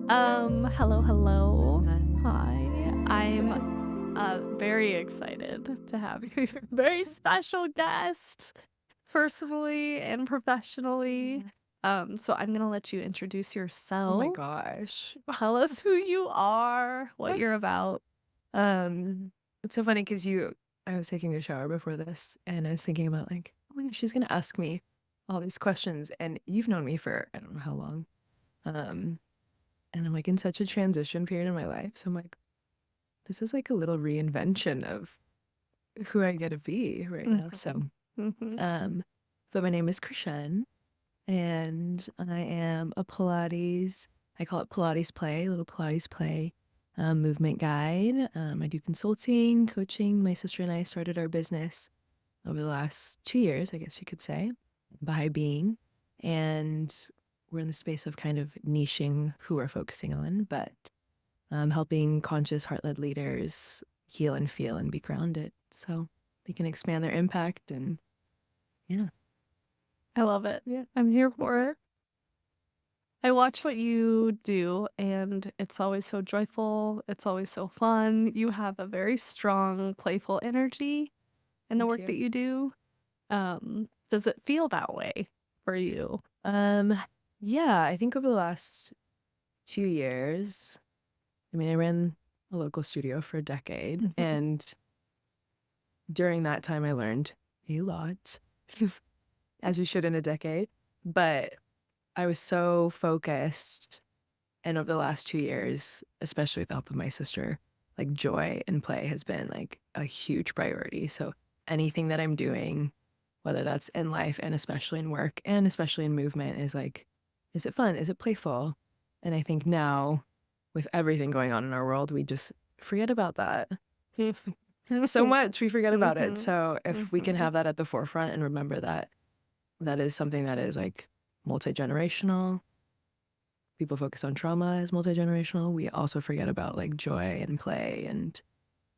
Hello, hello. Hi. I'm very excited to have you. You're a very special guest, personally and professionally. So I'm gonna let you introduce Oh my yourself. gosh. Tell us who you are, what you're about. Um, it's so funny because I was taking a shower before this and I was thinking about like, oh my gosh, she's gonna ask me all these questions and you've known me for I don't know how long. Um, and I'm like in such a transition period in my life. So I'm like, this is like a little reinvention of who I get to be right now. So, Mhm. um, but my name is Chretienne and I am a Pilates, I call it Pilates play, a little Pilates play movement guide. I do consulting, coaching. My sister and I started our business over the last 2 years, I guess you could say, by being. And we're in the space of kind of niching who we're focusing on, but helping conscious heart led leaders heal and feel and be grounded so they can expand their impact. And yeah. I love it. Yeah. I'm here for it. I watch what you do, and it's always so joyful. It's always so fun. You have a very strong, playful energy in the Thank work that you. you do. Does it feel that way for you? Um, yeah, I think over the last 2 years, I mean, I ran a local studio for a decade, and during that time, I learned a lot, as you should in a decade. But I was so focused, and over the last 2 years, especially with the help of my sister, like joy and play has been like a huge priority. So anything that I'm doing, whether that's in life and especially in work and especially in movement, is like, is it fun? Is it playful? And I think now, with everything going on in our world, we just forget about that so much. We forget about it. Mhm. So if we can Mhm. have that at the forefront and remember that that is something that is like multi generational, people focus on trauma as multi generational. We also forget about like joy and play and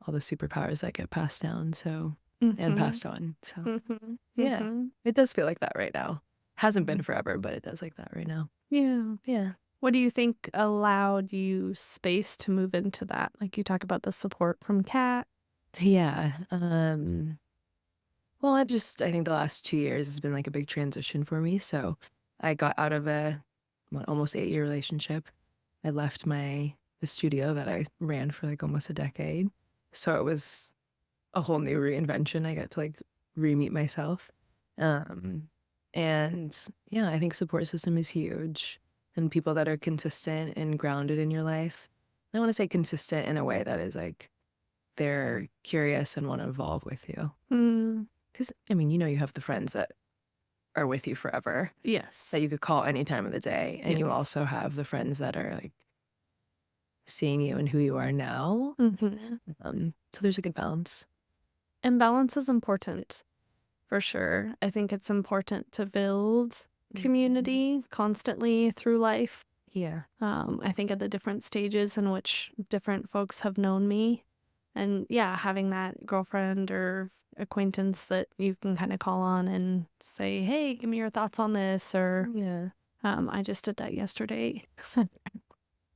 all the superpowers that get passed down. So, and Mhm. passed on. So, Mhm. yeah, Mhm. it does feel like that right now. Hasn't been forever, but it does like that right now. Yeah. Yeah. What do you think allowed you space to move into that? Like you talk about the support from Kat. Yeah. Well, I think the last 2 years has been like a big transition for me. So I got out of almost 8 year relationship. I left the studio that I ran for like almost a decade. So it was a whole new reinvention. I got to like re-meet myself. Um, and yeah, I think support system is huge and people that are consistent and grounded in your life. I want to say consistent in a way that is like they're curious and want to evolve with you. Mm, Because, I mean, you have the friends that are with you forever yes. that you could call any time of the day. And you Yes. also have the friends that are like seeing you and who you are now. Mhm. So there's a good balance. And balance is important for sure. I think it's important to build Mhm. community constantly through life. Yeah. I think at the different stages in which different folks have known me. And yeah, having that girlfriend or acquaintance that you can kind of call on and say, hey, give me your thoughts on this. Or Yeah. I just did that yesterday.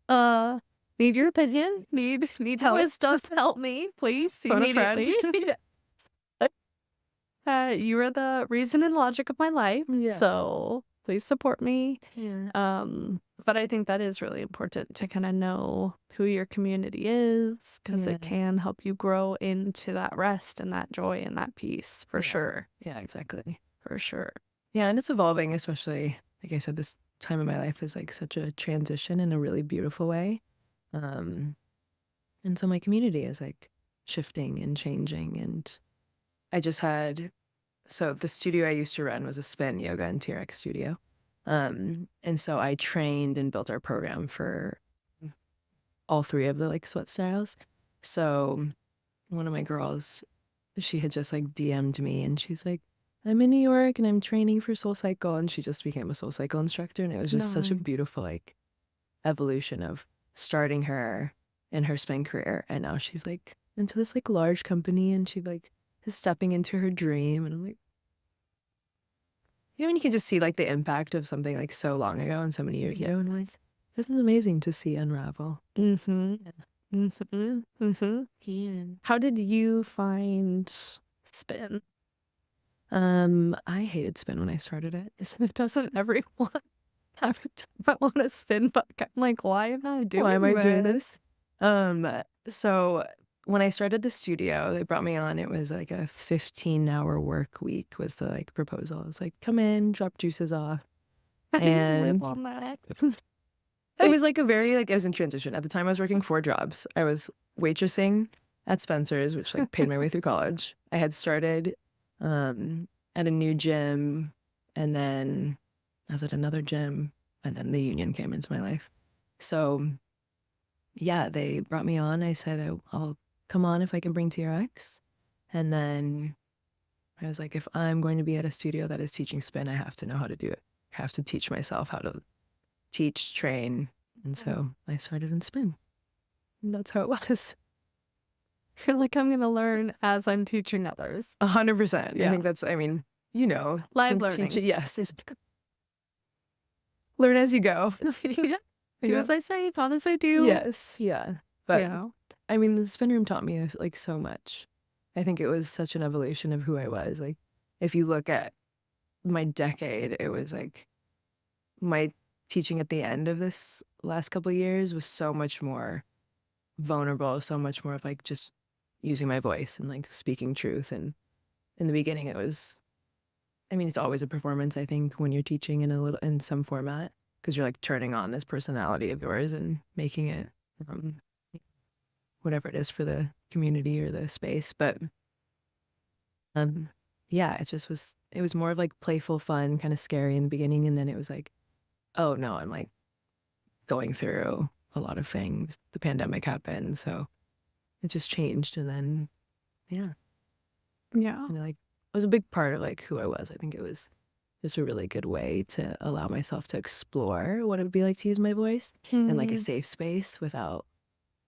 uh, need your opinion? Need Help. wisdom? Help me, please, Phone a friend. immediately. You are the reason and logic of my life, Yeah. so please support me. Yeah. But I think that is really important to kind of know who your community is because Yeah. it can help you grow into that rest and that joy and that peace for Yeah. sure. Yeah, exactly. For sure. Yeah, and it's evolving, especially like I said, this time in my life is like such a transition in a really beautiful way. Um, and so my community is like shifting and changing. And I just had so the studio I used to run was a spin yoga and TRX studio. And so I trained and built our program for all three of the like sweat styles. So one of my girls, she had just like DM'd me and she's like, I'm in New York and I'm training for Soul Cycle. And she just became a Soul Cycle instructor. And it was just such a No. beautiful like evolution of starting her in her spin career. And now she's like into this like large company and she like is stepping into her dream. And I'm like, when you can just see like the impact of something like so long ago and so many years ago. And I'm like, Yes. This is amazing to see unravel. Mm-hmm. Yeah. Mm-hmm. Mm-hmm. How did you find spin? I hated spin when I started it. Doesn't everyone? Every time I want to spin back, I'm like, why am I doing Why am I doing this? this? So when I started the studio, they brought me on. It was like a 15-hour work week was the like proposal. It was like, come in, drop juices off. I live And on that. it was like a very like I was in transition. At the time I was working 4 jobs. I was waitressing at Spencer's, which like paid my way through college. I had started at a new gym, and then I was at another gym, and then the union came into my life. So yeah, they brought me on. I said I'll come on if I can bring TRX. And then I was like, if I'm going to be at a studio that is teaching spin, I have to know how to do it. I have to teach myself how to teach, train. And so I started in spin. And that's how it was. I feel like I'm gonna learn as I'm teaching others. 100%. Yeah. I think that's, I mean, you know, Live learning. Yes. Learn as you go. Yeah. Do as I say, not as I do. Yes. Yeah. But yeah. I mean, the spin room taught me like so much. I think it was such an evolution of who I was. Like, if you look at my decade, it was like my teaching at the end of this last couple of years was so much more vulnerable, so much more of like just using my voice and like speaking truth. And in the beginning, it was, I mean, it's always a performance, I think, when you're teaching in some format, because you're like turning on this personality of yours and making it whatever it is for the community or the space. But yeah, it was more of like playful fun, kind of scary in the beginning, and then it was like, oh no, I'm like going through a lot of things. The pandemic happened, so it just changed. And then yeah, and like it was a big part of like who I was. I think it was just a really good way to allow myself to explore what it would be like to use my voice in like a safe space without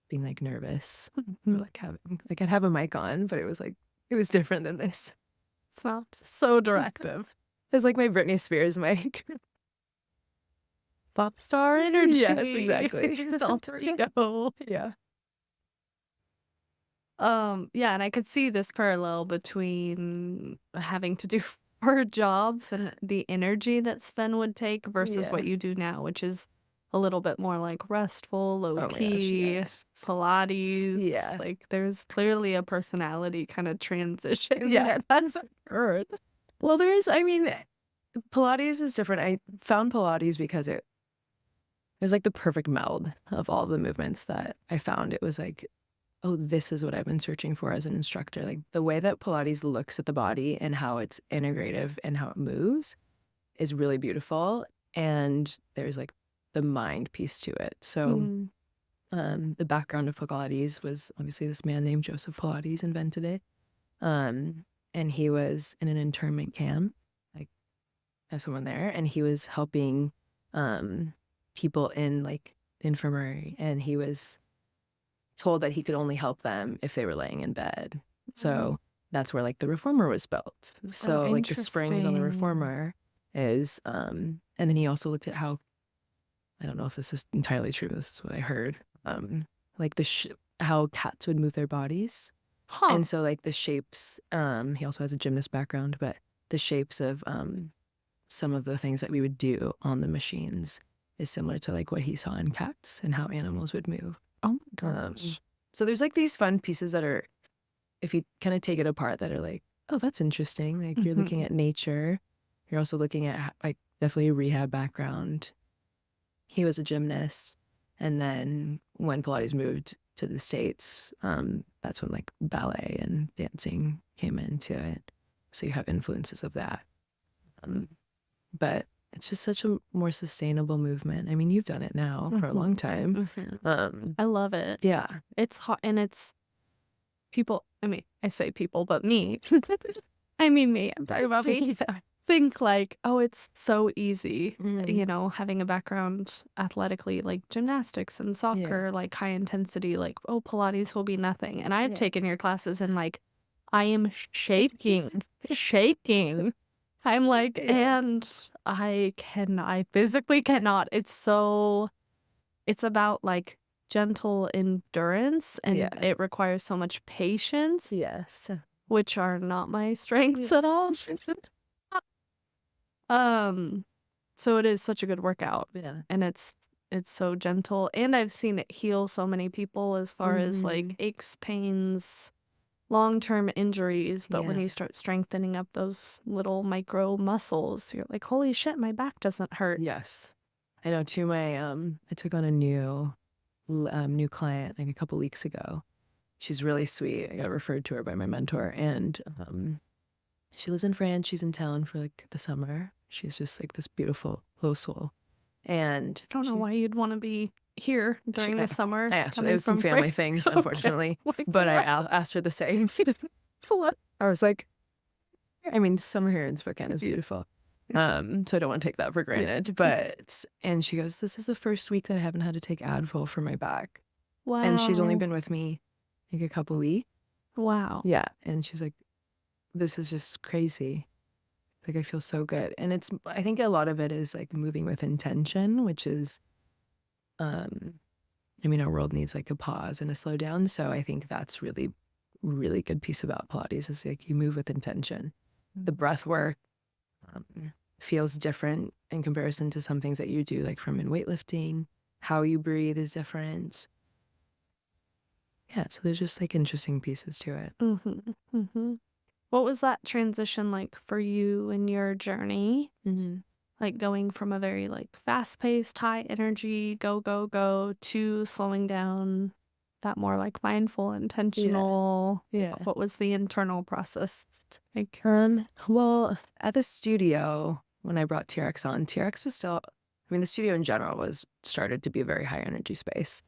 being like nervous or like having like I'd have a mic on, but it was different than this. It's not so directive. It's like my Britney Spears mic. Pop star energy. Yes, exactly. Alter ego. Yeah. Yeah, and I could see this parallel between having to do 4 jobs and the energy that Sven would take versus what you do now, which is a little bit more like restful, low key, Pilates. Yeah. Like there's clearly a personality kind of transition. Yeah. That's heard. Well, I mean, Pilates is different. I found Pilates because it was like the perfect meld of all the movements that I found. It was like, oh, this is what I've been searching for as an instructor. Like the way that Pilates looks at the body and how it's integrative and how it moves is really beautiful. And there's like the mind piece to it. So the background of Pilates was obviously this man named Joseph Pilates invented it. And he was in an internment camp, like as someone there, and he was helping people in like the infirmary, and he was told that he could only help them if they were laying in bed. So that's where like the reformer was built. So like the springs on the reformer is and then he also looked at how, I don't know if this is entirely true, but this is what I heard, like how cats would move their bodies. And so like the shapes, he also has a gymnast background, but the shapes of some of the things that we would do on the machines is similar to like what he saw in cats and how animals would move. Oh my gosh. So there's like these fun pieces that are, if you kind of take it apart, that are like, oh, that's interesting. Like you're looking at nature. You're also looking at like definitely a rehab background. He was a gymnast. And then when Pilates moved to the States, that's when like ballet and dancing came into it. So you have influences of that. But it's just such a more sustainable movement. I mean, you've done it now for a long time. I love it. Yeah. It's hot, and it's people, I mean, I say people, but me. I mean me. I'm talking about me. Think like, oh, it's so easy, you know, having a background athletically, like gymnastics and soccer, like high intensity, like, oh, Pilates will be nothing. And I've taken your classes and like, I am shaking. I'm like, and I physically cannot. It's so it's about like gentle endurance, and Yeah. it requires so much patience, Yes. which are not my strengths at all. So it is such a good workout, Yeah. and it's so gentle, and I've seen it heal so many people as far as like aches, pains, long-term injuries. But when Yeah. you start strengthening up those little micro muscles, you're like, holy shit, my back doesn't hurt. Yes. I know too. I took on a new client like a couple weeks ago. She's really sweet. I got referred to her by my mentor, and she lives in France. She's in town for like the summer. She's just like this beautiful little soul. And I don't know why you'd want to be here during the summer. I asked her. It coming was some from family France. things, Okay. unfortunately. Like, But I what? asked her the same. What? I was like, I mean, summer here in Spokane is beautiful. So I don't want to take that for granted. But and she goes, this is the first week that I haven't had to take Advil for my back. Wow. And she's only been with me like a couple weeks. Wow. Yeah. And she's like, this is just crazy. Like I feel so good. And I think a lot of it is like moving with intention, which is I mean, our world needs like a pause and a slow down. So I think that's really, really good piece about Pilates is like you move with intention. The breath work feels different in comparison to some things that you do, like from in weightlifting. How you breathe is different. Yeah, so there's just like interesting pieces to it. Mm-hmm. Mm-hmm. What was that transition like for you in your journey? Mm-hmm. Like going from a very like fast-paced, high energy, go, go, go, to slowing down, that more like mindful, intentional. Yeah. What was the internal process like? Well, at the studio, when I brought TRX on, TRX was still, I mean, the studio in general was started to be a very high energy space.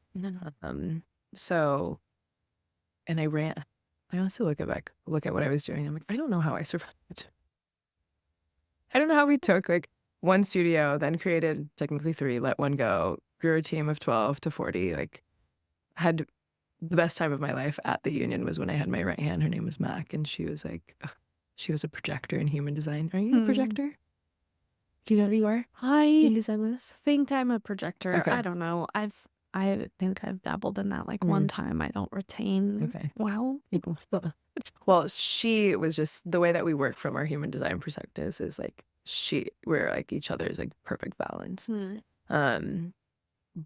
So, and I honestly look at what I was doing. I'm like, I don't know how I survived. I don't know how we took like one studio, then created technically 3, let one go, grew a team of 12 to 40, like had the best time of my life at the union was when I had my right hand. Her name was Mac, and she was like, she was a projector in human design. Are you a projector? Do you know who you are? I Design think I'm a projector. Okay. I don't know. I think I've dabbled in that like one time. I don't retain. Okay. Wow. Well, she was just the way that we work from our human design perspectives is like we're like each other's like perfect balance. But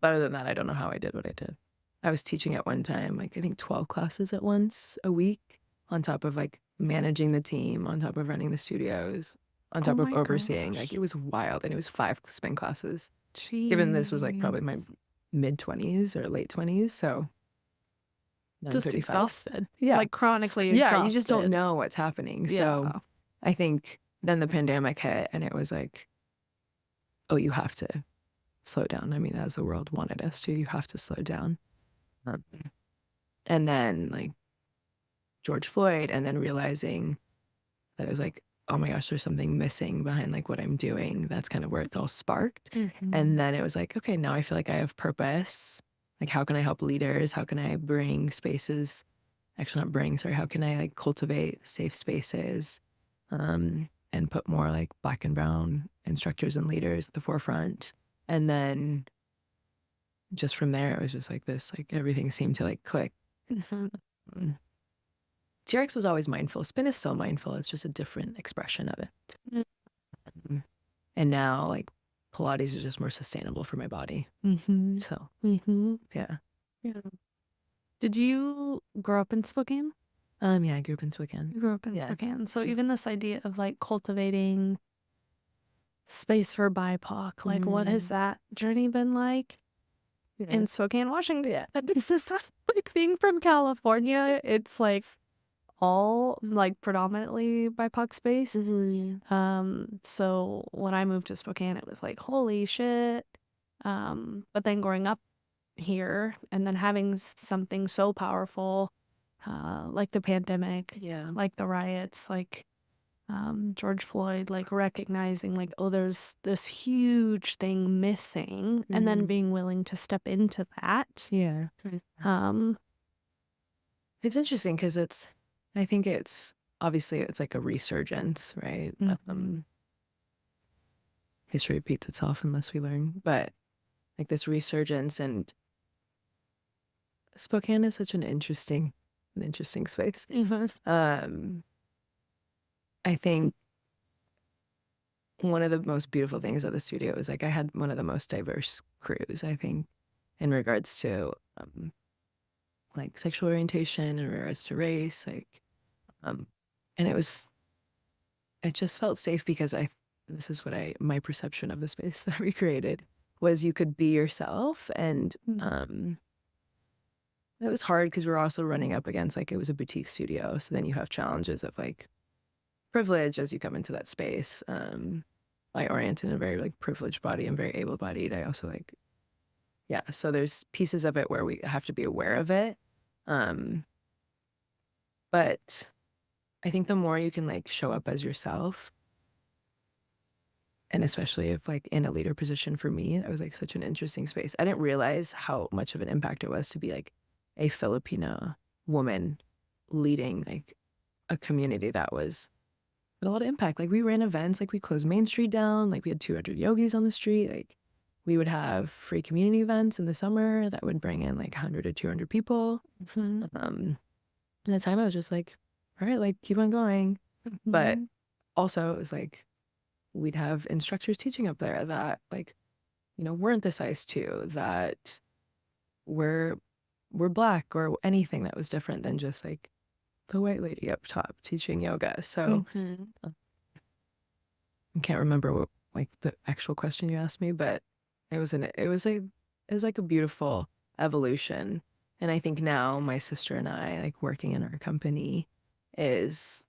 other than that, I don't know how I did what I did. I was teaching at one time, like I think 12 classes at once a week, on top of like managing the team, on top of running the studios, on top of my overseeing. gosh. Like it was wild, and it was 5 spin classes. Jeez. Given this was like probably my mid-20s or late 20s, so just 35. exhausted. Yeah. Like chronically exhausted. Yeah, you just don't know what's happening. So Yeah. I think then the pandemic hit, and it was like, oh, you have to slow down. I mean, as the world wanted us to, you have to slow down. And then like George Floyd, and then realizing that it was like, oh my gosh, there's something missing behind like what I'm doing. That's kind of where it's all sparked. And then it was like, okay, now I feel like I have purpose. Like, how can I help leaders? How can I bring spaces? Actually, not bring, sorry. How can I like cultivate safe spaces and put more like Black and brown instructors and leaders at the forefront? And then just from there, it was just like this, like everything seemed to like click. TRX was always mindful. Spin is still mindful. It's just a different expression of it. And now, like, Pilates is just more sustainable for my body. So, yeah. Did you grow up in Spokane? Yeah, I grew up in Spokane. You grew up in Spokane. So even this idea of like cultivating space for BIPOC, like what has that journey been like in Spokane, Washington? Like being from California, it's like all like predominantly BIPOC space. So when I moved to Spokane, it was like, holy shit. But then growing up here and then having something so powerful, like the pandemic, like the riots, like George Floyd, like recognizing like, oh, there's this huge thing missing, and then being willing to step into that. Yeah. It's interesting because I think it's obviously it's like a resurgence, right? History repeats itself unless we learn. But like this resurgence. And Spokane is such an interesting space. I think one of the most beautiful things of the studio is like I had one of the most diverse crews, I think, in regards to like sexual orientation, in regards to race, like and it just felt safe because this is what my perception of the space that we created was you could be yourself. And it was hard because we were also running up against, like, it was a boutique studio, so then you have challenges of like privilege as you come into that space. I orient in a very like privileged body. I'm very able-bodied. I also like, yeah, so there's pieces of it where we have to be aware of it. But I think the more you can like show up as yourself, and especially if like in a leader position, for me, it was like such an interesting space. I didn't realize how much of an impact it was to be like a Filipino woman leading like a community that was had a lot of impact. Like we ran events, like we closed Main Street down, like we had 200 yogis on the street. Like we would have free community events in the summer that would bring in like 100 to 200 people. And at the time I was just like, all right, like keep on going. But also it was like, we'd have instructors teaching up there that like, you know, weren't the size 2, that were Black or anything that was different than just like the white lady up top teaching yoga. So I can't remember what like the actual question you asked me, but it was like a beautiful evolution. And I think now my sister and I, like working in our company, is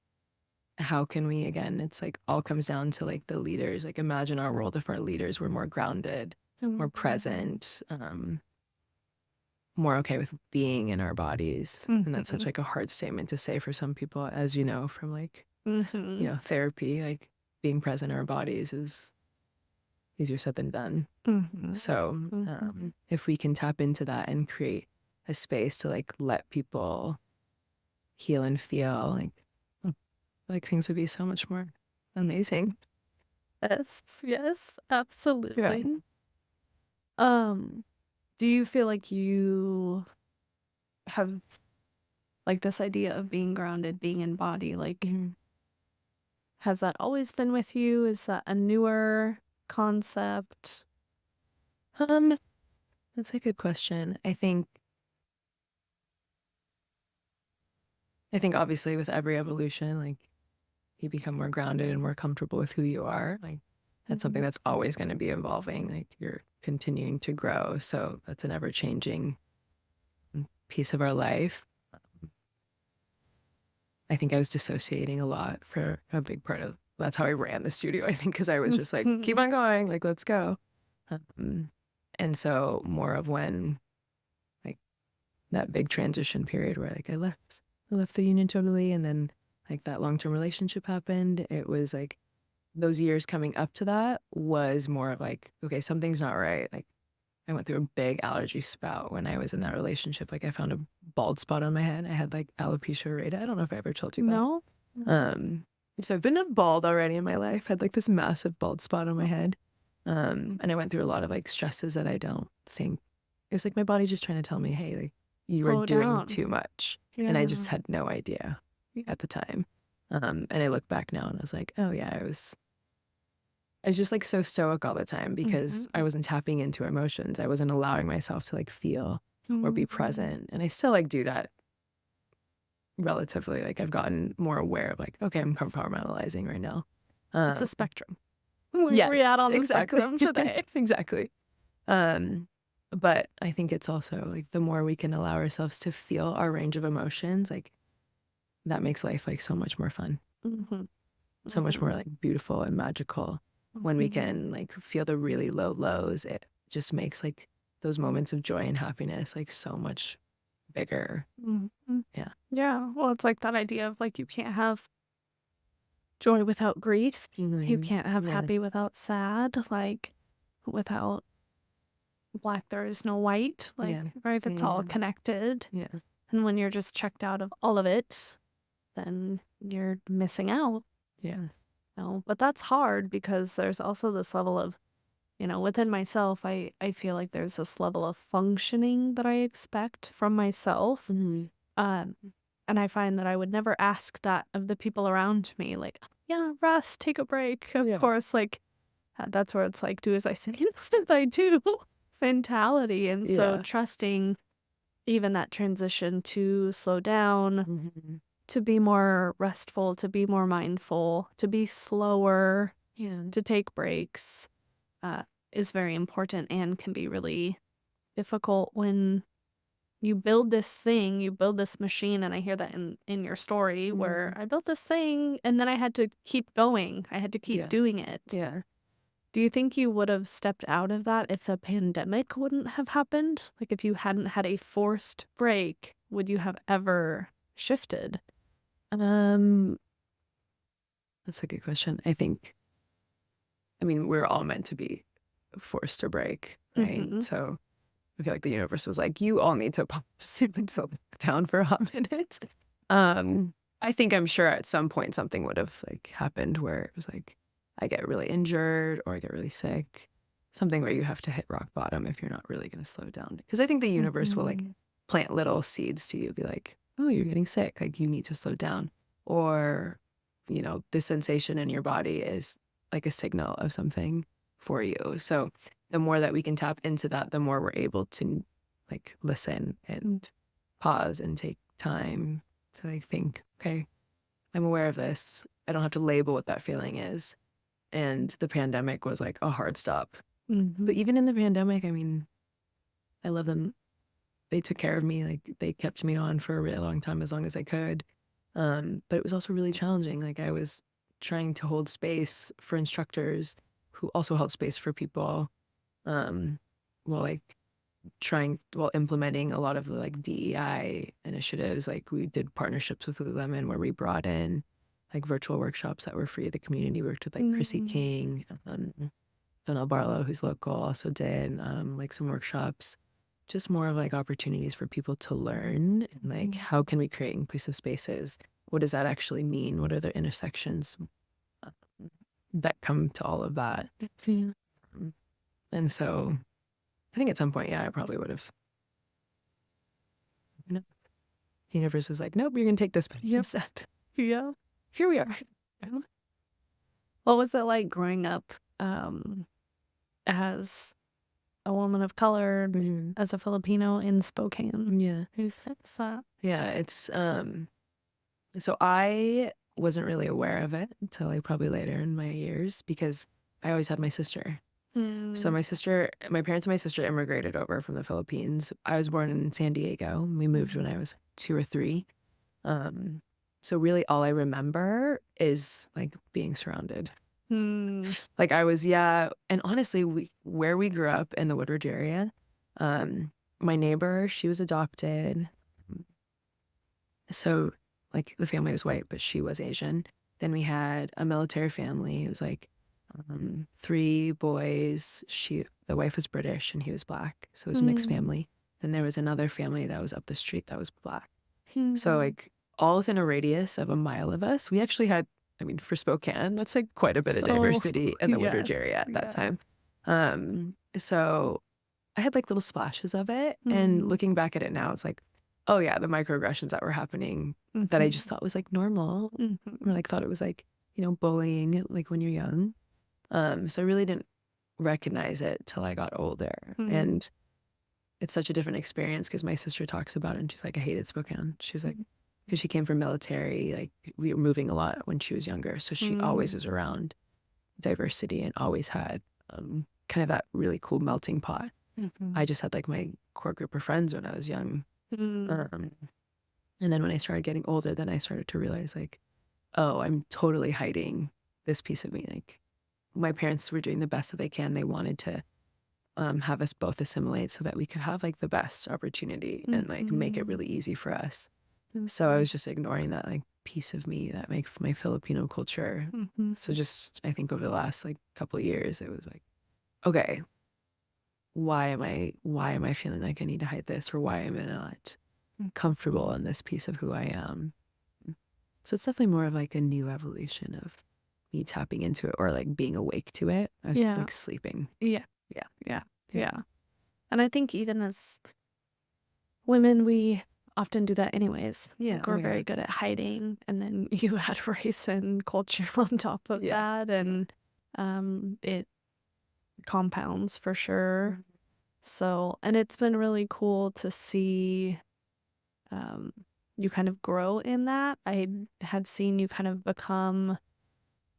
how can we, again, it's like all comes down to like the leaders. Like imagine our world if our leaders were more grounded, more present, more okay with being in our bodies. And that's such like a hard statement to say for some people, as you know, from like, you know, therapy. Like being present in our bodies is easier said than done. So if we can tap into that and create a space to like let people heal and feel, like things would be so much more amazing. Yes, absolutely. Yeah. Do you feel like you have like this idea of being grounded, being in body, like has that always been with you? Is that a newer concept? That's a good question. I think obviously with every evolution, like you become more grounded and more comfortable with who you are. Like that's something that's always going to be evolving. Like you're continuing to grow. So that's an ever changing piece of our life. I think I was dissociating a lot for a big part of that's how I ran the studio, I think, because I was just like, keep on going, like, let's go. And so more of when like that big transition period where like I left the union totally, and then like that long-term relationship happened. It was like those years coming up to that was more of like, okay, something's not right. Like I went through a big allergy spout when I was in that relationship. Like I found a bald spot on my head. I had like alopecia areata. I don't know if I ever told you that. No. So I've been bald already in my life. Had like this massive bald spot on my head. And I went through a lot of like stresses that I don't think it was like my body just trying to tell me, hey, like you are doing too much. And I just had no idea at the time. And I look back now and I was like, oh yeah, I was just like so stoic all the time because I wasn't tapping into emotions. I wasn't allowing myself to like feel or be present. And I still like do that relatively. Like I've gotten more aware of like, okay, I'm compartmentalizing right now. It's a spectrum. Where we at on the spectrum today? Exactly. But I think it's also like the more we can allow ourselves to feel our range of emotions, like that makes life like so much more fun. So much more like beautiful and magical. When we can like feel the really low lows, it just makes like those moments of joy and happiness like so much bigger. Yeah. Well, it's like that idea of like you can't have joy without grief. You can't have happy without sad. Like without black, there is no white. Like right, it's all connected. And when you're just checked out of all of it, then you're missing out. No, but that's hard because there's also this level of you know, within myself, I feel like there's this level of functioning that I expect from myself. Mm-hmm. And I find that I would never ask that of the people around me, like, yeah, rest, take a break. Of course, like, that's where it's like, do as I say, as I do mentality. And so trusting even that transition to slow down, to be more restful, to be more mindful, to be slower, to take breaks, is very important and can be really difficult when you build this thing, you build this machine. And I hear that in your story where I built this thing and then I had to keep going. I had to keep doing it. Yeah. Do you think you would have stepped out of that if the pandemic wouldn't have happened? Like if you hadn't had a forced break, would you have ever shifted? That's a good question. I mean, we're all meant to be forced to break, right? So I feel like the universe was like, you all need to pop slow down for a hot minute. I'm sure at some point something would have like happened where it was like, I get really injured or I get really sick. Something where you have to hit rock bottom if you're not really going to slow down. Because I think the universe will like plant little seeds to you, be like, oh, you're getting sick. Like you need to slow down. Or, you know, the sensation in your body is like a signal of something for you. So the more that we can tap into that, the more we're able to like listen and pause and take time to like think, okay, I'm aware of this. I don't have to label what that feeling is. And the pandemic was like a hard stop. But even in the pandemic, I mean, I love them. They took care of me. Like they kept me on for a really long time, as long as I could. But it was also really challenging. Like I was trying to hold space for instructors who also held space for people, while implementing a lot of the like DEI initiatives. Like we did partnerships with Lululemon where we brought in like virtual workshops that were free. The community worked with like Chrissy King, Donnell Barlow, who's local, also did like some workshops, just more of like opportunities for people to learn and like how can we create inclusive spaces? What does that actually mean? What are the intersections that come to all of that? And so I think at some point, I probably would have. You know, the universe is like, nope, you're gonna take this instead. Yeah. Here we are. What was it like growing up as a woman of color, as a Filipino in Spokane? Yeah. Who thinks that? Yeah, it's so I wasn't really aware of it until like probably later in my years because I always had my sister. So my parents and my sister immigrated over from the Philippines. I was born in San Diego. We moved when I was 2 or 3. So really all I remember is like being surrounded. Like I was, and honestly, where we grew up in the Woodridge area, my neighbor, she was adopted. So like the family was white, but she was Asian. Then we had a military family. It was like 3 boys. The wife was British and he was black. So it was a mixed family. Then there was another family that was up the street that was black. So like all within a radius of a mile of us, we actually had, I mean, for Spokane, that's like quite a bit of diversity in the Woodridge area at that time. So I had like little splashes of it. And looking back at it now, it's like, oh yeah, the microaggressions that were happening that I just thought was like normal. Or like thought it was like, you know, bullying like when you're young. So I really didn't recognize it till I got older. And it's such a different experience because my sister talks about it and she's like, I hated Spokane. She's like, because she came from military, like we were moving a lot when she was younger. So she always was around diversity and always had kind of that really cool melting pot. I just had like my core group of friends when I was young. And then when I started getting older, then I started to realize like, oh, I'm totally hiding this piece of me. Like my parents were doing the best that they can. They wanted to have us both assimilate so that we could have like the best opportunity and like make it really easy for us. So I was just ignoring that like piece of me that makes my Filipino culture. So just I think over the last like couple of years, it was like, okay, why am I feeling like I need to hide this, or why am I not comfortable in this piece of who I am? So it's definitely more of like a new evolution of me tapping into it or like being awake to it. I was like sleeping. Yeah. Yeah. Yeah. Yeah. Yeah. And I think even as women, we often do that anyways. Yeah. Like we're very good at hiding, and then you add race and culture on top of that, and it compounds for sure. So, and it's been really cool to see you kind of grow in that. I had seen you kind of become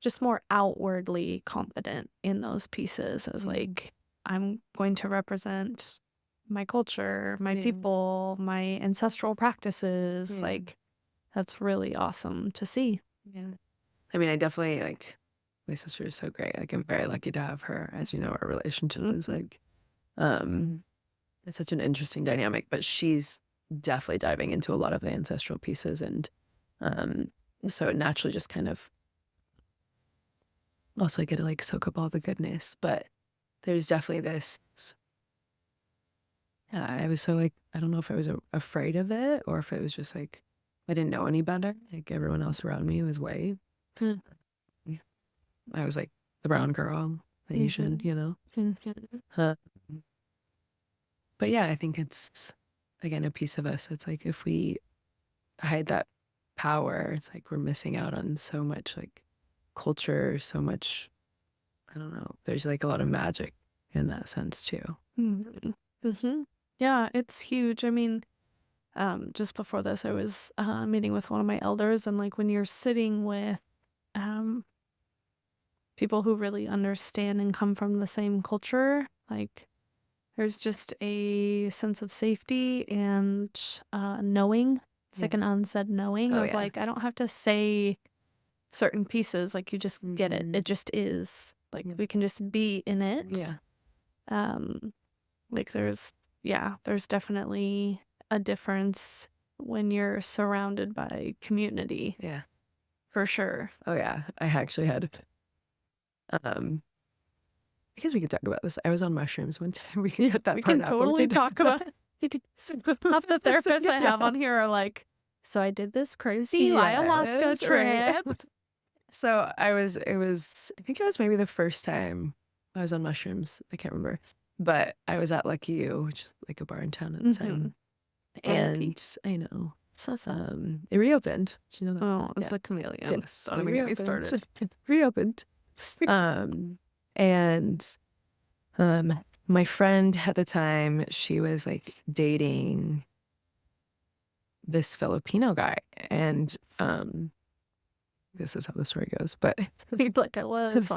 just more outwardly confident in those pieces as like, I'm going to represent my culture, my people, my ancestral practices. Like, that's really awesome to see. Yeah. I mean, I definitely like my sister is so great. Like I'm very lucky to have her. As you know, our relationship is like it's such an interesting dynamic, but she's definitely diving into a lot of the ancestral pieces and so it naturally just kind of also I get to like soak up all the goodness, but there's definitely this yeah, I was so like I don't know if I was afraid of it or if it was just like I didn't know any better. Like everyone else around me was white. I was like the brown girl, the Asian, you know. Huh. But yeah, I think it's again a piece of us. It's like if we hide that power, it's like we're missing out on so much like culture, so much. I don't know. There's like a lot of magic in that sense too. Yeah, it's huge. I mean, just before this, I was meeting with one of my elders, and like when you're sitting with people who really understand and come from the same culture, like there's just a sense of safety and knowing. It's like an unsaid knowing of like, I don't have to say certain pieces. Like you just get it. It just is. Like we can just be in it. Like there's definitely a difference when you're surrounded by community. Yeah. For sure. Oh yeah. I actually had because we could talk about this. I was on mushrooms one time. We can cut that We part can out. totally talk about half the therapists I have on here are like, so I did this crazy ayahuasca trip. Right. So I think it was maybe the first time I was on mushrooms. I can't remember. But I was at Lucky You, which is like a bar in town at the time. And I know. So sad. It reopened. Did you know that? Oh, it's a chameleon. Yes. Don't even get me started. Reopened. And my friend at the time, she was like dating this Filipino guy. And this is how the story goes. But like I was.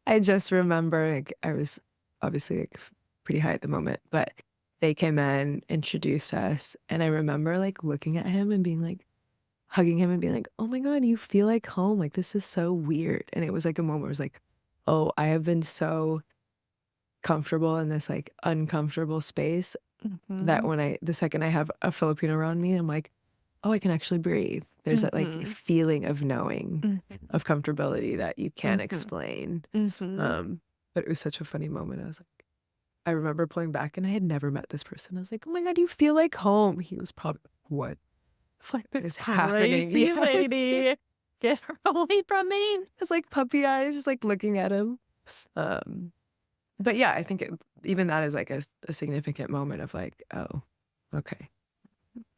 I just remember like I was obviously like pretty high at the moment, but they came in, introduced us, and I remember like looking at him and being like hugging him and being like, "Oh my God, you feel like home. Like this is so weird." And it was like a moment where it was like, "Oh, I have been so comfortable in this like uncomfortable space that when the second I have a Filipino around me, I'm like, oh, I can actually breathe." There's that like feeling of knowing, of comfortability that you can't explain. But it was such a funny moment. I was like, I remember pulling back and I had never met this person. I was like, oh my God, you feel like home. He was probably, what? What is happening? Crazy lady. Get her away from me. It's like puppy eyes, just like looking at him. But yeah, I think even that is like a significant moment of like, oh, okay.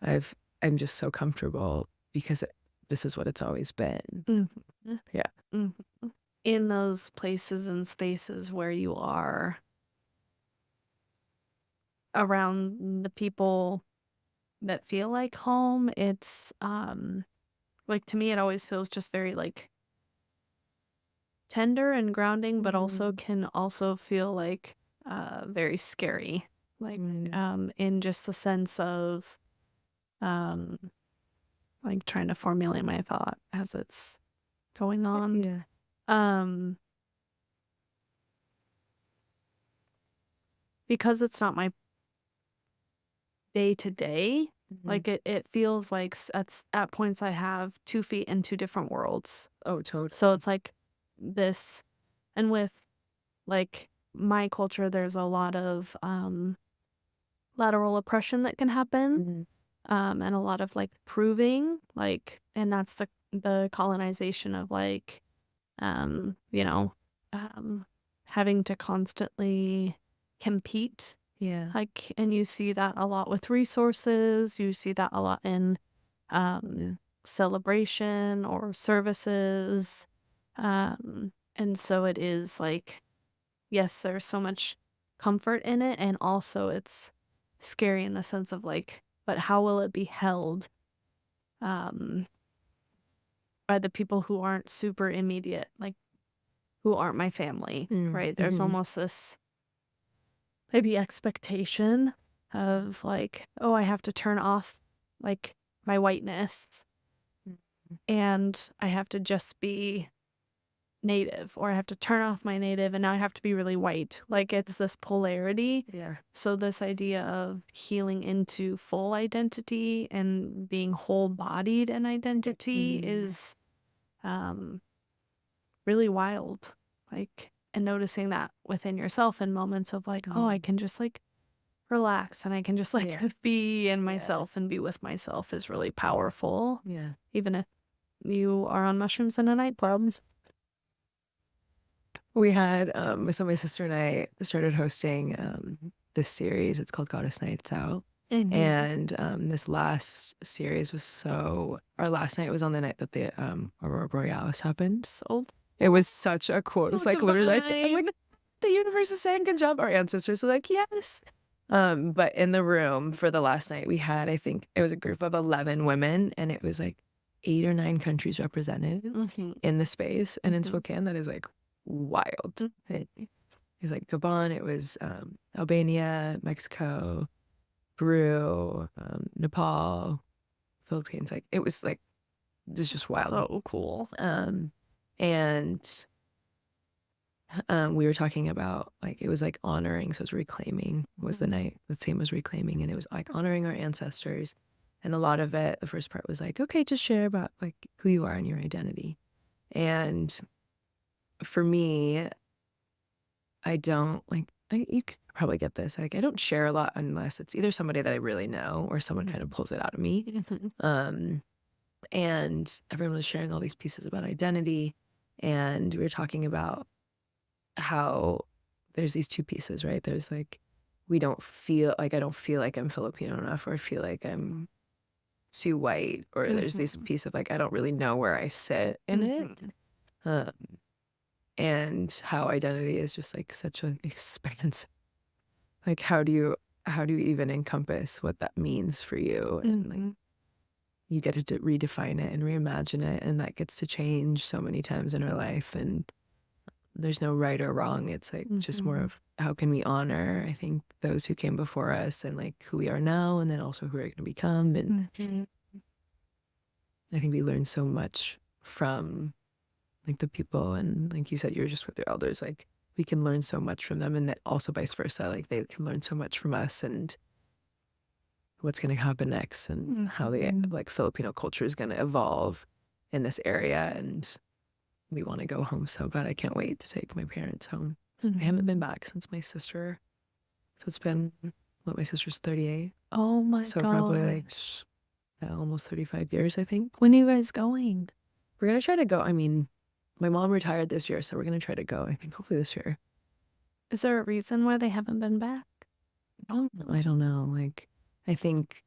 I'm just so comfortable because this is what it's always been. Yeah. In those places and spaces where you are around the people that feel like home, it's like to me it always feels just very like tender and grounding, but also can also feel like very scary, like in just the sense of like trying to formulate my thought as it's going on. Because it's not my day to day, like it feels like at points I have 2 feet in 2 different worlds. Oh, totally. So it's like this, and with like my culture, there's a lot of lateral oppression that can happen, and a lot of like proving, like, and that's the colonization of like, you know, having to constantly compete. Yeah. Like, and you see that a lot with resources. You see that a lot in celebration or services. And so it is like, yes, there's so much comfort in it. And also it's scary in the sense of like, but how will it be held by the people who aren't super immediate, like who aren't my family, right? There's almost this maybe expectation of like, oh, I have to turn off like my whiteness and I have to just be native, or I have to turn off my native and now I have to be really white. Like it's this polarity. Yeah. So this idea of healing into full identity and being whole-bodied in identity is really wild. Like, and noticing that within yourself in moments of like, oh, I can just like relax and I can just like be in myself and be with myself is really powerful. Yeah. Even if you are on mushrooms in a nightclub. We had so my sister and I started hosting this series. It's called Goddess Nights Out. And this last series was our last night was on the night that the Aurora Borealis happened. So it was such a cool, it was like literally I'm like, the universe is saying good job. Our ancestors were like, yes. But in the room for the last night we had, I think it was a group of 11 women, and it was like 8 or 9 countries represented in the space. And in Spokane, that is like wild. It was like Gabon, it was Albania, Mexico, Peru, Nepal, Philippines. Like it was like just wild. So cool. And we were talking about like it was like honoring, so it was reclaiming was the night. The theme was reclaiming, and it was like honoring our ancestors. And a lot of it, the first part was like, okay, just share about like who you are and your identity. And for me, I don't like, you could probably get this. Like, I don't share a lot unless it's either somebody that I really know or someone kind of pulls it out of me. And everyone was sharing all these pieces about identity. And we were talking about how there's these two pieces, right? There's like, I don't feel like I'm Filipino enough, or I feel like I'm too white, or there's this piece of like, I don't really know where I sit in it. And how identity is just like such an expanse. Like how do you even encompass what that means for you? And like you get to redefine it and reimagine it, and that gets to change so many times in our life. And there's no right or wrong. It's like just more of how can we honor, I think, those who came before us and like who we are now, and then also who we're going to become. And I think we learn so much from like the people, and like you said, you're just with your elders, like we can learn so much from them, and that also vice versa, like they can learn so much from us, and what's going to happen next, and how the like Filipino culture is going to evolve in this area. And we want to go home so bad. I can't wait to take my parents home. I haven't been back since my sister, so it's been my sister's 38. Oh my so god. probably like almost 35 years, I think. When are you guys going? We're going to try to go. I mean, my mom retired this year, so we're going to try to go, I think, hopefully this year. Is there a reason why they haven't been back? I don't know. Like, I think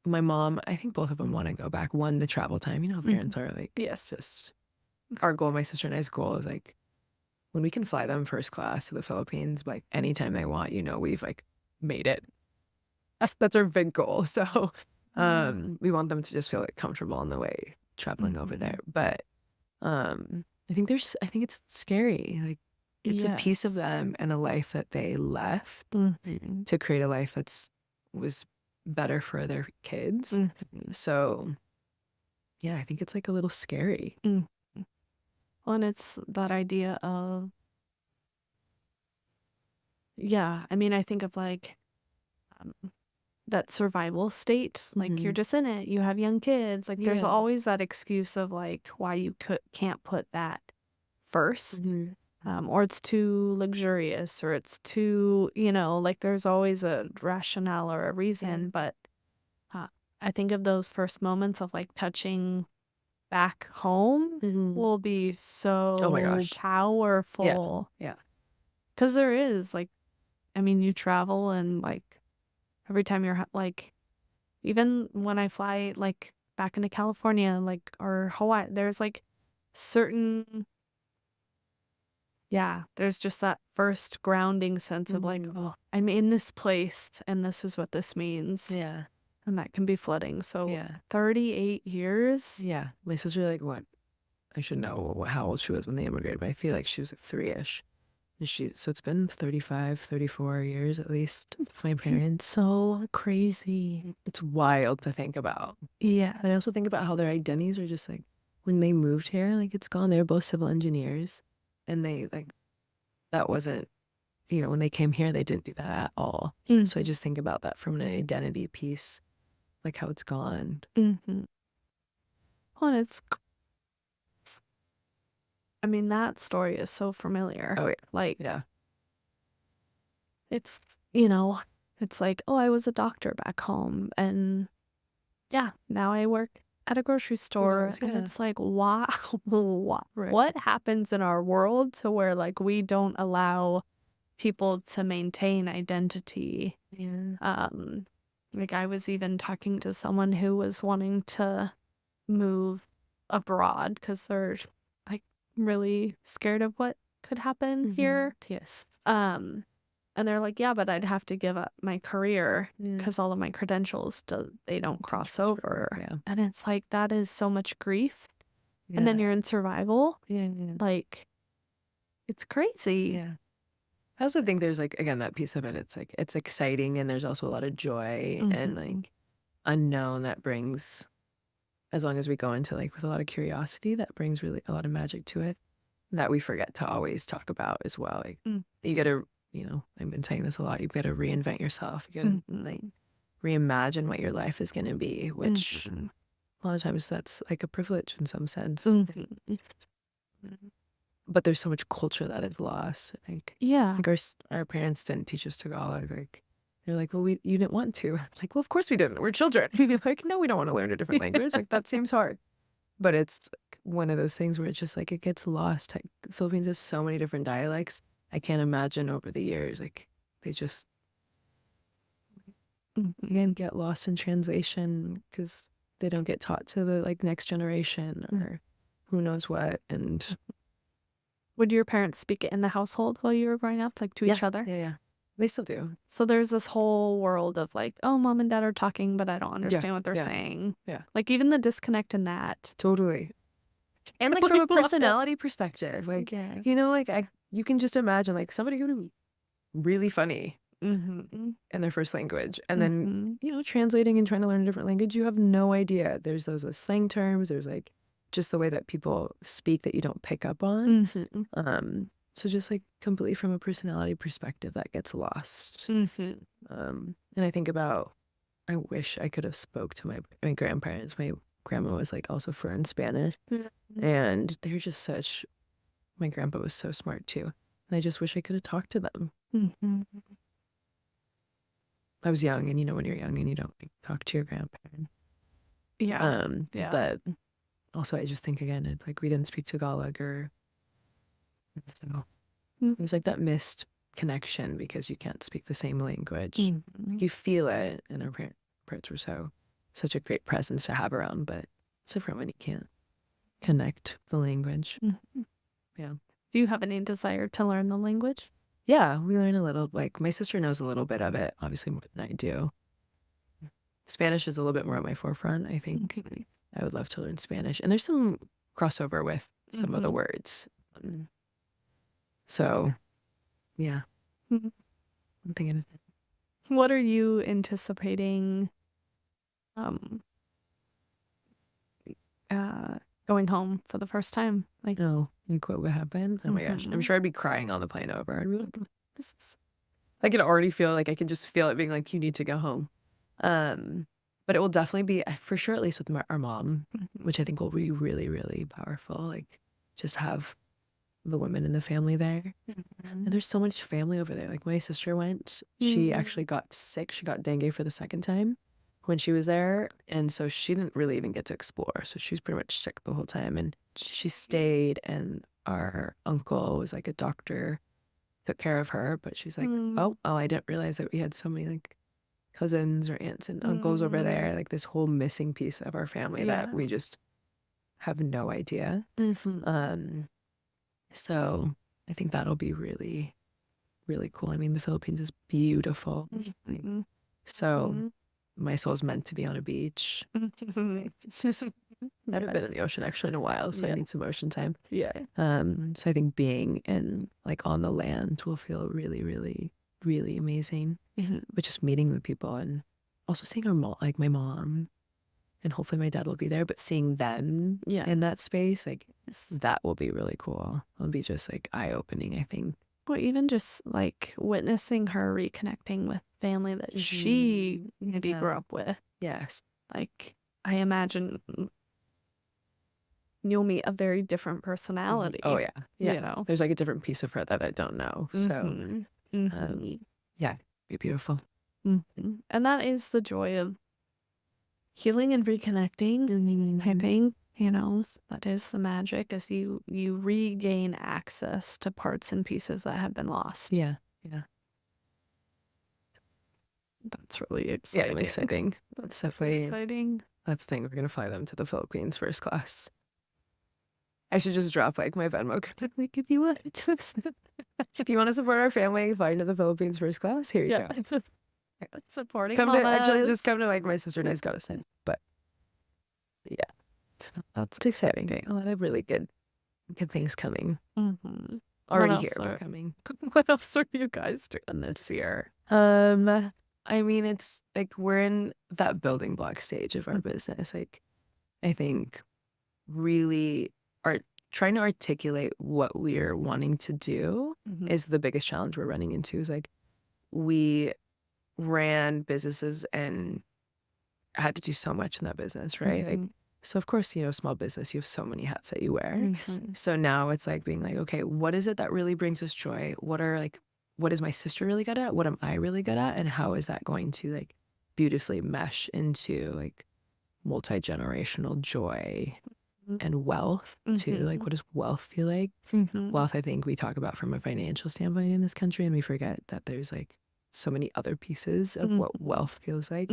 my mom, I think both of them want to go back. One, the travel time. You know, parents are like, Yes. just our goal, my sister and I's goal is like, when we can fly them first class to the Philippines, like anytime they want, you know, we've like made it. That's our big goal. So we want them to just feel like comfortable on the way traveling over there. But I think it's scary. Like it's a piece of them and a life that they left to create a life was better for their kids. So yeah, I think it's like a little scary. Well, and it's that idea of, I mean, I think of like that survival state, like you're just in it, you have young kids, like there's always that excuse of like why you can't put that first. Or it's too luxurious, or it's too, like there's always a rationale or a reason. But I think of those first moments of like touching back home will be so Oh my gosh. powerful. Yeah. Because there is like I mean, you travel and like every time you're like, even when I fly like back into California, like, or Hawaii, there's like certain, yeah, there's just that first grounding sense of like, oh, I'm in this place and this is what this means. Yeah. And that can be flooding. So Yeah. 38 years. Yeah. My sister, like, what? I should know how old she was when they immigrated, but I feel like she was like 3-ish. And so it's been 35, 34 years at least for my parents. So crazy. It's wild to think about. Yeah. I also think about how their identities are just like, when they moved here, like it's gone. They were both civil engineers. And they, like, that wasn't, when they came here, they didn't do that at all. So I just think about that from an identity piece, like how it's gone. Well, I mean, that story is so familiar. Oh, yeah. Like, Yeah. it's, it's like, oh, I was a doctor back home. And yeah, now I work at a grocery store. knows? And Yeah. it's like, wow, Right. what happens in our world to where like we don't allow people to maintain identity? Yeah. Like I was even talking to someone who was wanting to move abroad because they're like really scared of what could happen here. Yes. And they're like, yeah, but I'd have to give up my career Yeah. because all of my credentials they don't cross over. Yeah. And it's like that is so much grief. Yeah. And then you're in survival. Yeah. Like it's crazy. Yeah. I also think there's like, again, that piece of it, it's like it's exciting and there's also a lot of joy and like unknown that brings, as long as we go into like with a lot of curiosity, that brings really a lot of magic to it that we forget to always talk about as well. Like you gotta, I've been saying this a lot, you gotta reinvent yourself. You gotta like reimagine what your life is gonna be, which a lot of times that's like a privilege in some sense. But there's so much culture that is lost, I think. Yeah. Like our parents didn't teach us Tagalog. Like they're like, well, you didn't want to. Like, well, of course we didn't. We're children. Like, no, we don't want to learn a different language. Like that seems hard. But it's like one of those things where it's just like it gets lost. Like, the Philippines has so many different dialects. I can't imagine over the years, like they just again get lost in translation because they don't get taught to the like next generation or who knows what. And would your parents speak it in the household while you were growing up, like to each other? Yeah. They still do. So there's this whole world of like, oh, mom and dad are talking, but I don't understand what they're saying. Yeah. Like even the disconnect in that. Totally. And like from a personality perspective, like, like you can just imagine like somebody going to be really funny in their first language. And then, translating and trying to learn a different language, you have no idea. There's those slang terms. There's like just the way that people speak that you don't pick up on. So just like completely from a personality perspective that gets lost. And I think about, I wish I could have spoke to my grandparents. My grandma was like also fluent Spanish and they're just my grandpa was so smart too. And I just wish I could have talked to them. I was young and when you're young and you don't like, talk to your grandparents. Yeah. But also I just think again, it's like we didn't speak Tagalog so it was like that missed connection because you can't speak the same language. You feel it, and our parents were such a great presence to have around, but it's different when you can't connect the language. Yeah. Do you have any desire to learn the language? Yeah, we learn a little. Like my sister knows a little bit of it, obviously more than I do. Spanish is a little bit more at my forefront. I think I would love to learn Spanish, and there's some crossover with some of the words. So, yeah. I'm thinking. What are you anticipating going home for the first time? Like, like what would happen? Oh my gosh. I'm sure I'd be crying on the plane over. I'd be like, I can already feel like I can just feel it being like, you need to go home. But it will definitely be for sure, at least with our mom, which I think will be really, really powerful. Like just have the women in the family there. And there's so much family over there. Like my sister went, she actually got sick. She got dengue for the second time when she was there. And so she didn't really even get to explore. So she was pretty much sick the whole time. And she stayed, and our uncle was like a doctor took care of her, but she's like, oh, I didn't realize that we had so many like cousins or aunts and uncles over there, like this whole missing piece of our family that we just have no idea. So I think that'll be really, really cool. I mean, the Philippines is beautiful. So my soul's meant to be on a beach. Never been in the ocean actually in a while, so I need some ocean time. So I think being in like on the land will feel really, really, really amazing. But just meeting the people and also seeing our mom, like my mom, and hopefully my dad will be there, but seeing them in that space, like that will be really cool. It'll be just like eye-opening, I think. Well, even just like witnessing her reconnecting with family that she maybe grew up with. Yes. Like, I imagine you'll meet a very different personality. Oh yeah. You know, there's like a different piece of her that I don't know. So yeah, be beautiful. And that is the joy of healing and reconnecting. I think, you know, that is the magic, as you regain access to parts and pieces that have been lost. Yeah. That's really exciting. Yeah, exciting. That's definitely exciting. That's the thing. We're gonna fly them to the Philippines first class. I should just drop like my Venmo card. Like, if you want to support our family, fly to the Philippines first class. Here you go. Supporting come mamas. to actually just come to like my sister and I's got to send. But yeah, that's exciting. A lot of really good things coming. Already here, but coming. What else are you guys doing this year? I mean, it's like we're in that building block stage of our business. Like, I think really are trying to articulate what we're wanting to do is the biggest challenge we're running into. Is like we ran businesses and had to do so much in that business, right? Like, so of course, you know, small business, you have so many hats that you wear. So now it's like being like, okay, what is it that really brings us joy? What is my sister really good at? What am I really good at? And how is that going to like beautifully mesh into like multi-generational joy and wealth too? Like, what does wealth feel like? Wealth, I think we talk about from a financial standpoint in this country, and we forget that there's like so many other pieces of what wealth feels like.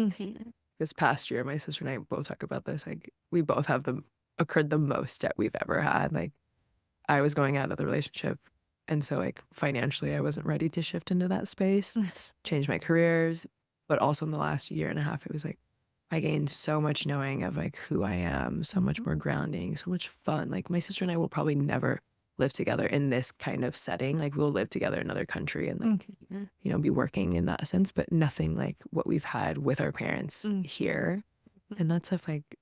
This past year, my sister and I both talk about this. Like, we both have occurred the most debt we've ever had. Like, I was going out of the relationship, and so like financially, I wasn't ready to shift into that space, change my careers. But also in the last year and a half, it was like I gained so much knowing of like who I am, so much more grounding, so much fun. Like, my sister and I will probably never live together in this kind of setting. Like, we'll live together in another country and like, you know, be working in that sense, but nothing like what we've had with our parents here. And that's if like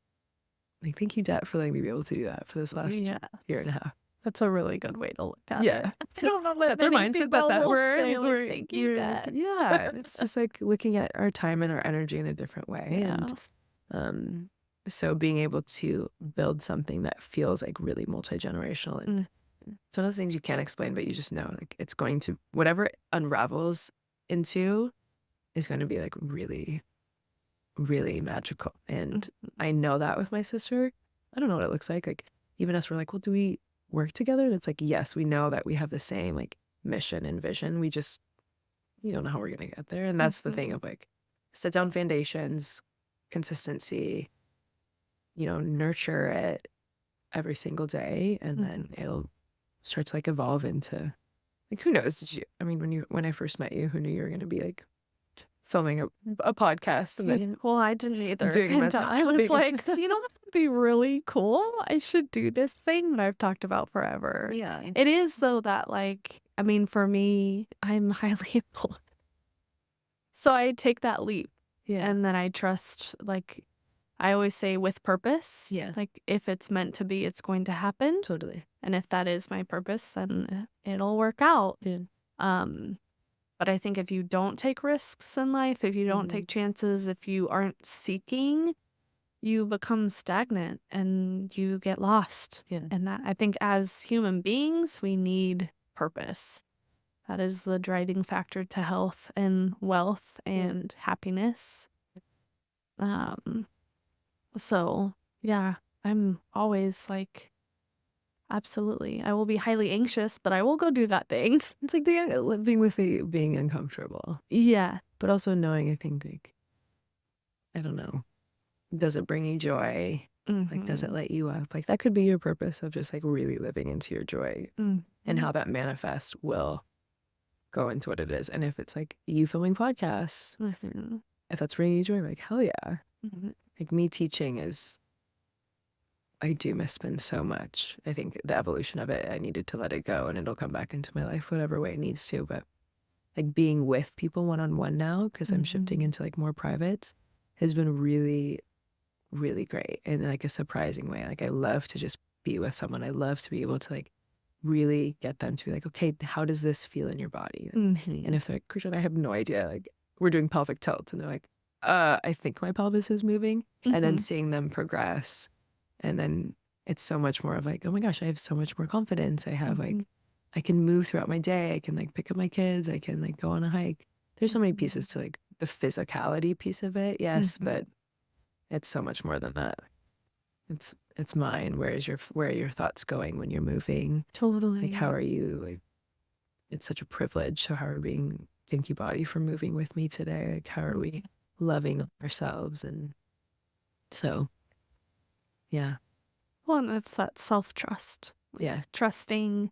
thank you, Dad, for letting me be able to do that for this last year and a half. That's a really good way to look at it. Yeah. I don't know that That's our many mindset people that will we're say, like, thank you, Dad. Yeah. It's just like looking at our time and our energy in a different way. And so being able to build something that feels like really multi-generational, and it's one of those things you can't explain, but you just know like it's going to, whatever it unravels into is going to be like really, really magical. And I know that with my sister. I don't know what it looks like. Like, even us, we're like, well, do we work together? And it's like, yes, we know that we have the same like mission and vision. We just, you don't know how we're going to get there. And that's the thing of like, set down foundations, consistency, you know, nurture it every single day, and then it'll start to like evolve into like, who knows? I mean, when I first met you, who knew you were going to be like filming a podcast? And then well, I didn't either. doing And I was like, you know what would be really cool? I should do this thing that I've talked about forever. Yeah. It is, though, that like, I mean, for me, I'm highly influenced. So I take that leap. Yeah. And then I trust, like, I always say, with purpose. Yeah. Like, if it's meant to be, it's going to happen. Totally. And if that is my purpose, then it'll work out. Yeah. But I think if you don't take risks in life, if you don't take chances, if you aren't seeking, you become stagnant and you get lost. Yeah. And that, I think, as human beings, we need purpose. That is the driving factor to health and wealth and happiness. So yeah, I'm always like, Absolutely. I will be highly anxious, but I will go do that thing. It's like the living with being uncomfortable, Yeah. but also knowing, I think, like, I don't know, does it bring you joy? Like, does it light you up? Like, that could be your purpose of just like really living into your joy, and how that manifests will go into what it is. And if it's like you filming podcasts, if that's bringing you joy, like, hell yeah. Like, me teaching is, I do miss spin so much. I think the evolution of it, I needed to let it go and it'll come back into my life whatever way it needs to. But like being with people one-on-one now, because I'm shifting into like more private, has been really, really great in like a surprising way. Like, I love to just be with someone. I love to be able to like really get them to be like, okay, how does this feel in your body? And if they're like, Chretienne, I have no idea, like, we're doing pelvic tilt, and they're like, I think my pelvis is moving. And then seeing them progress, and then it's so much more of like, oh my gosh, I have so much more confidence. I have like, I can move throughout my day. I can like pick up my kids. I can like go on a hike. There's so many pieces to like the physicality piece of it, yes, but it's so much more than that. It's mine. Where are your thoughts going when you're moving? Totally. Like, how are you, like, it's such a privilege. So how are we being, thank you body for moving with me today. Like, how are we loving ourselves? And so, yeah. Well, and it's that self-trust. Yeah. Trusting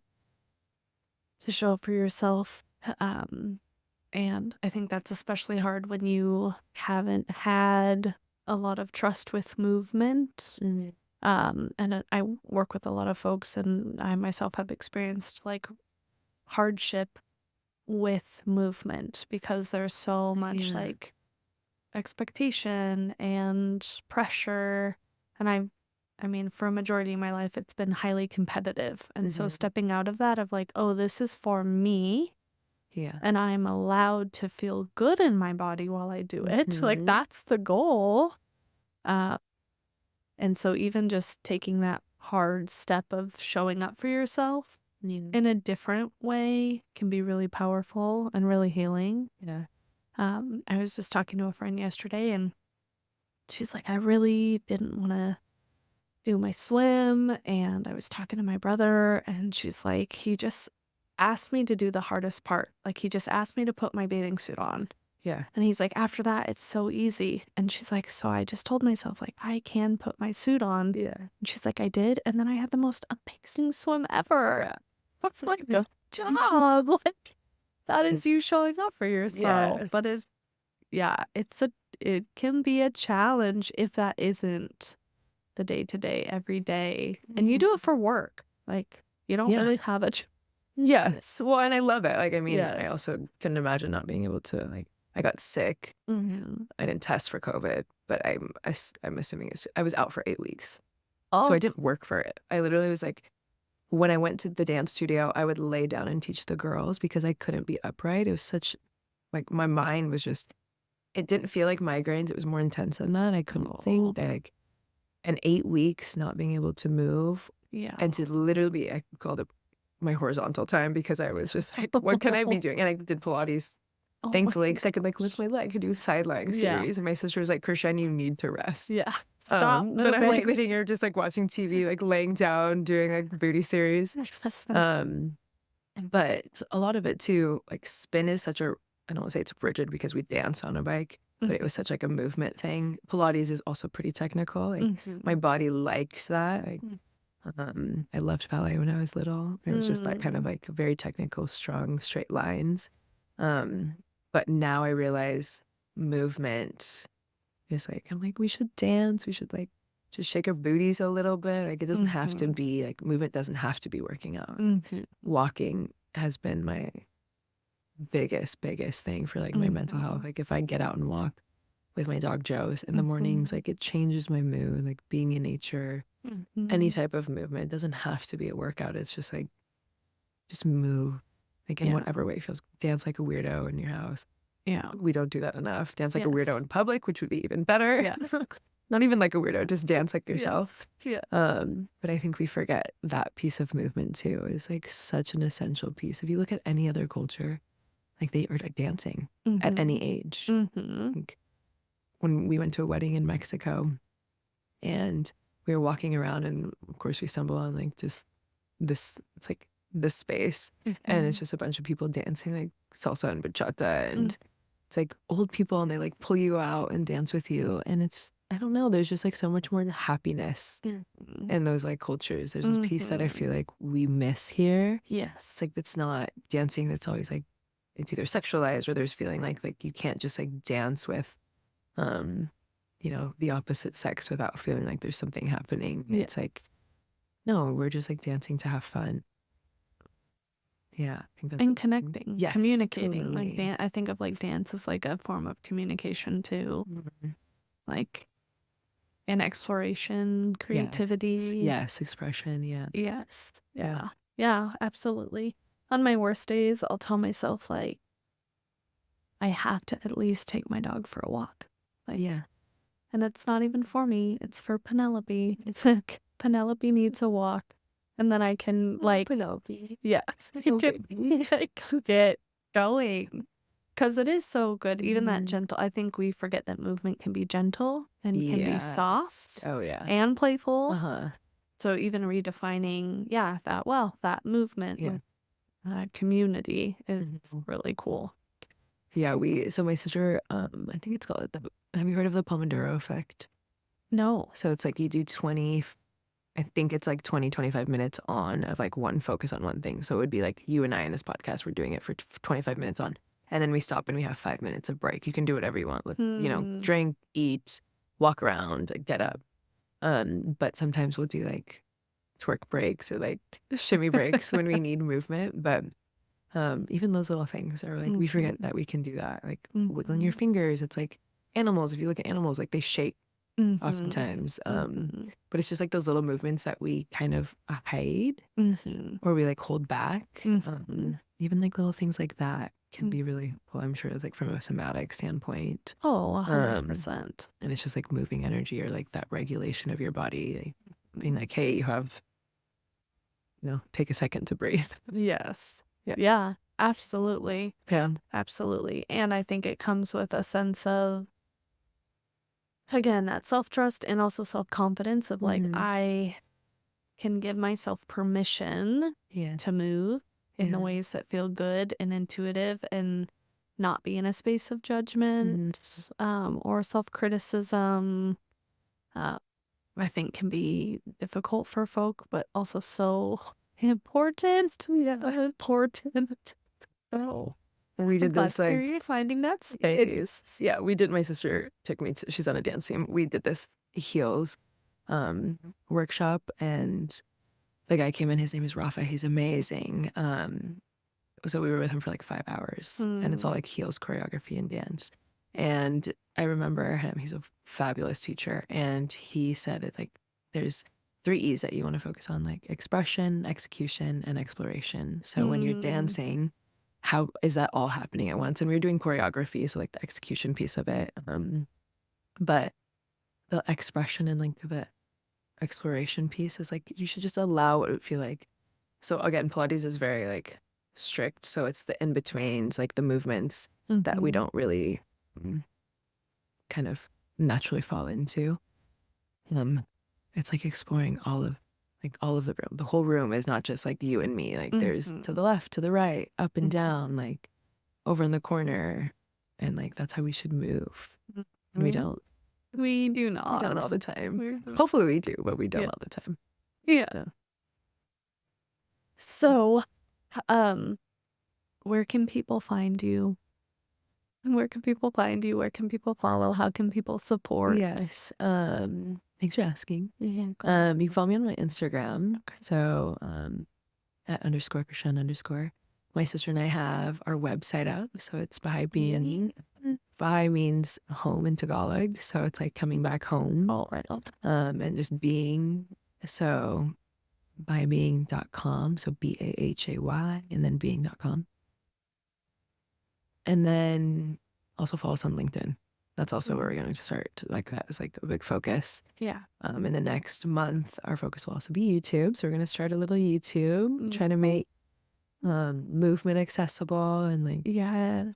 to show up for yourself. And I think that's especially hard when you haven't had a lot of trust with movement. And I work with a lot of folks, and I myself have experienced like hardship with movement because there's so much like expectation and pressure. And I mean, for a majority of my life, it's been highly competitive. And so stepping out of that of like, oh, this is for me. Yeah. And I'm allowed to feel good in my body while I do it. Like, that's the goal. And so even just taking that hard step of showing up for yourself in a different way can be really powerful and really healing. Yeah. I was just talking to a friend yesterday, and she's like, I really didn't want to do my swim. And I was talking to my brother, and she's like, he just asked me to do the hardest part. Like, he just asked me to put my bathing suit on. Yeah. And he's like, after that, it's so easy. And she's like, so I just told myself, like, I can put my suit on. Yeah. And she's like, I did. And then I had the most amazing swim ever. Yeah. What's like a job? Like, that is you showing up for yourself. Yeah. But it can be a challenge if that isn't the day to day, every day. And you do it for work. Like, you don't really have a Yes. Well, and I love it. Like, I mean, I Yes. also couldn't imagine not being able to, like, I got sick. I didn't test for COVID, but I'm assuming I was out for 8 weeks. So I didn't work for it. I literally was like, when I went to the dance studio, I would lay down and teach the girls because I couldn't be upright. It was such, like, my mind was just, it didn't feel like migraines. It was more intense than that. I couldn't think, like, and 8 weeks not being able to move. Yeah. And to literally be, I called it my horizontal time because I was just like, what can I be doing? And I did Pilates, thankfully, because I could like lift my leg, I could do sideline series. And my sister was like, Chretienne, you need to rest. Yeah. Stop. But I'm like sitting here just like watching TV, like laying down, doing like booty series. But a lot of it too, like spin is such a, I don't want to say it's rigid because we dance on a bike, but it was such like a movement thing. Pilates is also pretty technical. Like my body likes that. Like, I loved ballet when I was little. It was just that kind of like very technical, strong, straight lines. But now I realize movement is like, I'm like, we should dance. We should like just shake our booties a little bit. Like, it doesn't have to be like, movement doesn't have to be working out. Walking has been my biggest thing for like my mental health. Like, if I get out and walk with my dog Joe's in the mornings, like it changes my mood. Like being in nature, any type of movement, it doesn't have to be a workout. It's just like, just move, like in whatever way feels. Dance like a weirdo in your house. Yeah. We don't do that enough. Dance like a weirdo in public, which would be even better. Yeah. Not even like a weirdo, just dance like yourself. Yeah. But I think we forget that piece of movement too is like such an essential piece. If you look at any other culture, like they are like dancing at any age. Like, when we went to a wedding in Mexico and we were walking around, and of course we stumble on like just it's like this space, and it's just a bunch of people dancing like salsa and bachata, and it's like old people, and they like pull you out and dance with you, and it's, I don't know, there's just like so much more happiness in those like cultures. There's this piece that I feel like we miss here. Yes. It's like, it's not dancing that's always like, it's either sexualized, or there's feeling like you can't just like dance with you know, the opposite sex without feeling like there's something happening. It's like, no, we're just like dancing to have fun. Yeah, I think that's And connecting, yes, communicating. totally. Like I think of like dance as like a form of communication too, like and exploration, creativity. Yes, expression. Yeah. Yes. Yeah, absolutely. On my worst days, I'll tell myself like I have to at least take my dog for a walk. Like, Yeah. and it's not even for me, it's for Penelope. It's like Penelope needs a walk. And then I can like Penelope. Yeah. I can get going. Because it is so good. Even that gentle, I think we forget that movement can be gentle and can be soft. Oh yeah. And playful. Uh-huh. So even redefining, that movement with community is really cool. Yeah, so my sister, I think it's called have you heard of the Pomodoro effect? No. So it's like you do 20, I think it's like 20, 25 minutes on of like one focus on one thing. So it would be like you and I in this podcast, we're doing it for 25 minutes on, and then we stop and we have 5 minutes of break. You can do whatever you want with, you know, drink, eat, walk around, get up. But sometimes we'll do like twerk breaks or like shimmy breaks when we need movement. But even those little things are like, we forget that we can do that. Like wiggling your fingers. It's like animals. If you look at animals, like they shake oftentimes. But it's just like those little movements that we kind of hide or we like hold back. Even like little things like that can be really helpful, I'm sure, like from a somatic standpoint. Oh, 100%. And it's just like moving energy or like that regulation of your body, like, being like, hey, you have, you know, take a second to breathe. Yes. Yeah, absolutely. Yeah. Absolutely. And I think it comes with a sense of, again, that self-trust and also self-confidence of like, I can give myself permission to move in the ways that feel good and intuitive and not be in a space of judgment or self-criticism. I think can be difficult for folk, but also so important. Important. Oh, we did this like you're finding that space. Yeah, we did. My sister took me to, she's on a dance team. We did this heels workshop, and the guy came in, his name is Rafa. He's amazing. So we were with him for like 5 hours, and it's all like heels choreography and dance. And I remember him, he's a fabulous teacher, and he said it like there's 3 E's that you want to focus on, like expression, execution, and exploration. So when you're dancing, how is that all happening at once? And we were doing choreography, so like the execution piece of it. But the expression and like the exploration piece is like you should just allow what it would feel like. So again, Pilates is very like strict, so it's the in betweens, like the movements that we don't really kind of naturally fall into. It's like exploring all of the room. The whole room is not just like you and me. Like there's to the left, to the right, up and down, like over in the corner, and like that's how we should move. We don't. We do not. We don't all the time. Hopefully we do, but we don't all the time. Yeah. So, where can people find you? Where can people find you? Where can people follow? How can people support? Yes. Thanks for asking. You can follow me on my Instagram. So at _Chretienne_. My sister and I have our website up. So it's Bahay. Bahay means home in Tagalog. So it's like coming back home. Oh, right. And just being. So bahabeing.com. So BAHAY and then being.com. And then also follow us on LinkedIn. That's also where we're going to start. Like that is like a big focus. Yeah. In the next month, our focus will also be YouTube. So we're going to start a little YouTube, trying to make movement accessible, and like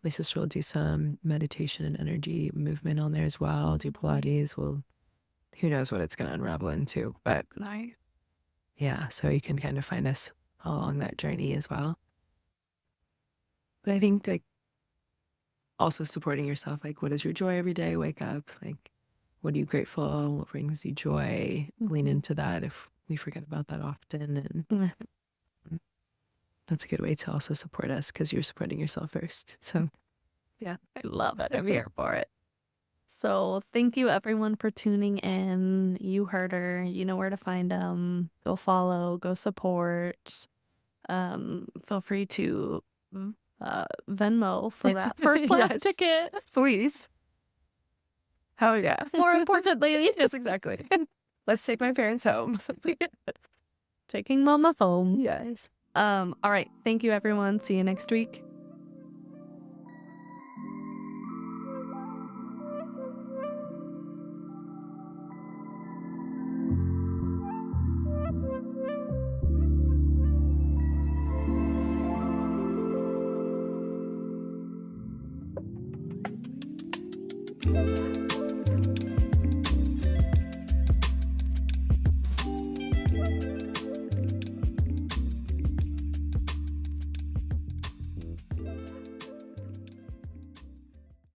my sister will do some meditation and energy movement on there as well. Do Pilates. Who knows what it's going to unravel into? But nice. Yeah, so you can kind of find us along that journey as well. But I think like also supporting yourself, like what is your joy every day? Wake up, like what are you grateful? What brings you joy? Lean into that if we forget about that often. And that's a good way to also support us because you're supporting yourself first. So yeah, I love it. I'm here for it. So thank you everyone for tuning in. You heard her. You know where to find them. Go follow. Go support. Feel free to Venmo for that first class Yes. ticket. Please. Hell yeah. More importantly, Yes, exactly. Let's take my parents home. taking mama home. Yes. All right. Thank you everyone. See you next week.